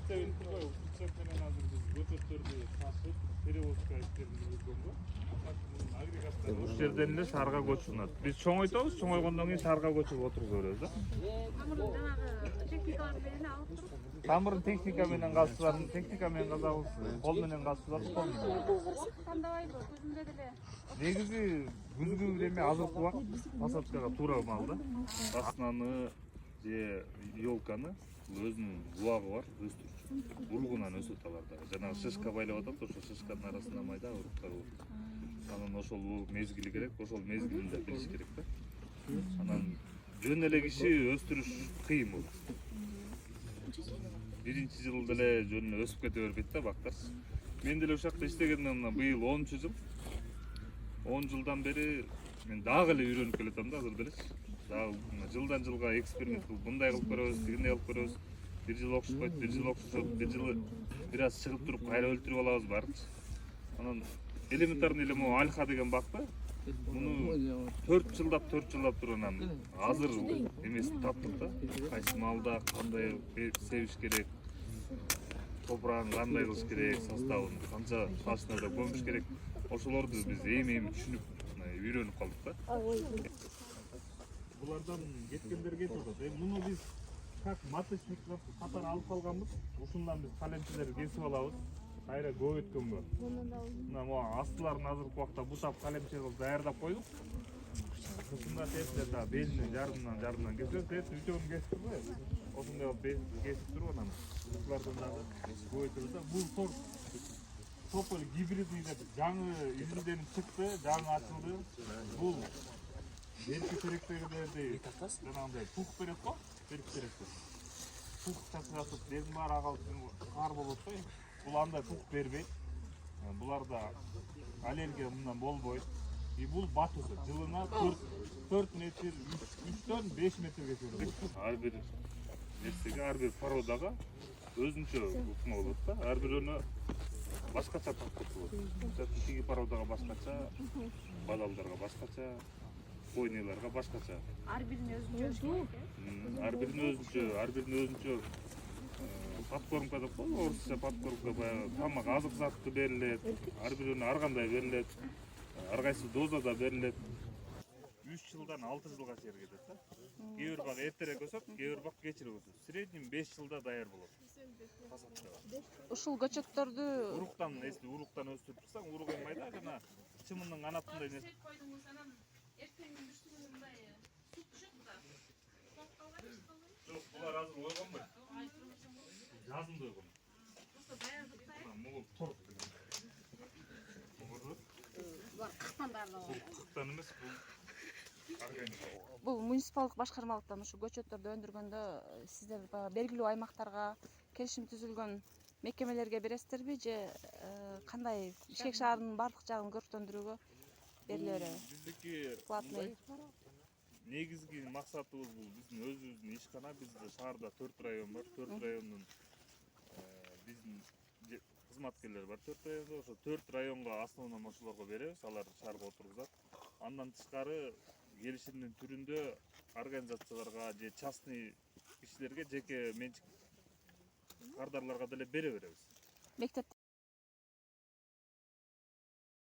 прицеп менен азыр биз көчөттөрдү ташып, перевозка иштерин жүргөнгө ушул жерден эле шаарга көчүрүнөт. Биз чоңойтобуз, чоңойгондон кийин шаарга көчүрүп отургуза беребиз да. Тамырын жанагы техникалар менен алып туруп. Тамырын техника менен казсалар, техника менен казабыз, кол менен казсалар, кол менен. Тандабайбы, көзүмдө деле. Негизи күзгү эме азыркы убакыт посадкага туура маал да. Соснаны же елканы өзүнүн убагы бар, өстүрчү. Ургунан өсөт алар дагы. Жанагы шишка байлап атат, ошо шишканын арасына майда уруктар болот. Анан ошол мезгили керек, ошол мезгилинде билиш керек да. Анан жөн эле киши өстүрүш кыйын болот. Биринчи жыл деле жөн эле өсүп кете бербейт да бактар. Мен деле ушакта иштегенден быйыл 10 жыл. 10 жылдан бери мен дагы эле үйрөнүп келатам да азыр делечи. Дагы жылдан жылга эксперимент кылып, мындай кылып көрөбүз, тигиндей кылып көрөбүз. Bir жыл окшошпойт, bir жыл окшошот, bir жылы бир аз чыгып туруп кайра өлтүрүп алабыз барычы. Анан элементарный эле могу альха деген бакта муну 4 жылдап туруп анан азыр эмесин таптык да. Кайсы маалда кандай себиш керек, топурагын кандай кылыш керек, составын канча ташнада көмүш керек. Ошолорду биз эми түшүнүп, үйрөнүп калдык да. Булардан кеткендер кетип атат. Муну биз как маточник катары алып калганбыз. Ушундан биз калемчилерди кесип алабыз. Кайра көп өткөнгө. Мына могу астыларын азыркы убакта бутап калемче кылып даярдап койдук. Ушунда тесте да белини жарымдан кесип, үчөөнү кесип коебуз. Ошондой кылып кесип туруп анан булардан дагы көп өтөбүз да. Бул сорт тополь гибридный деп жаңы изилденип чыкты, жаңы ачылды. Бул берки теректегилерди жанагындай пух берет го, берки теректер. Пух чачыратып, безин баары агалып кар болот го. Бул андай пух бербейт. Буларда аллергия мындан болбойт. И бул бат өсөт. Жылына 4 метр, 3дөн 5 метрге чейин. Ар бир нерсеге, ар бир породага өзүнчө ыкма болот да. Ар бирөөнө башкача подход болот. Тиги породага башкача, бадалдарга башкача, койныларга башкача. Ар биринин өзүнчө. Ар биринин өзүнчө подкормка деп коебуз, орусча подкормка баягы тамак азык заты берилет. Ар бирөөнө ар кандай берилет. Ар кайсы дозада берилет. 3 жылдан 6 жылга чейин кетет да. Кээ бир бак эртерээк өсөт, кээ бир бак кечирээк өсөт. В среднем 5 жылда даяр болот. Ушул көчөттөрдү уруктан өстүрүп турсаң, урук эми майда жана чымындын канатындай нерсе. Жок, булар азыр ойгонбойт. Жазымда ойгон. Могу тор. Булар кыктан даярлап алат. Кыктан эмес, бул органика. бул муниципалдык башкармалыктан ушу көчөттөрдү өндүргөндө сиздер белгилүү аймактарга келишим түзүлгөн мекемелерге бересиздерби же кандай Бишкек шаарынын бардык жагын көрктөндүрүүгө бериле береби? Биздики Платный. негизги максатыбыз бул биздин өзүбүздүн ишкана. Бизде шаарда 4 район бар. 4 райондун биздин кызматкерлер бар 4 районда. Ошо 4 районго основном ошолорго беребиз. Алар шаарга отургузат. Андан тышкары келишимдин түрүндө организацияларга же частный кишилерге, жеке менчик кардарларга деле бере беребиз. Мектепте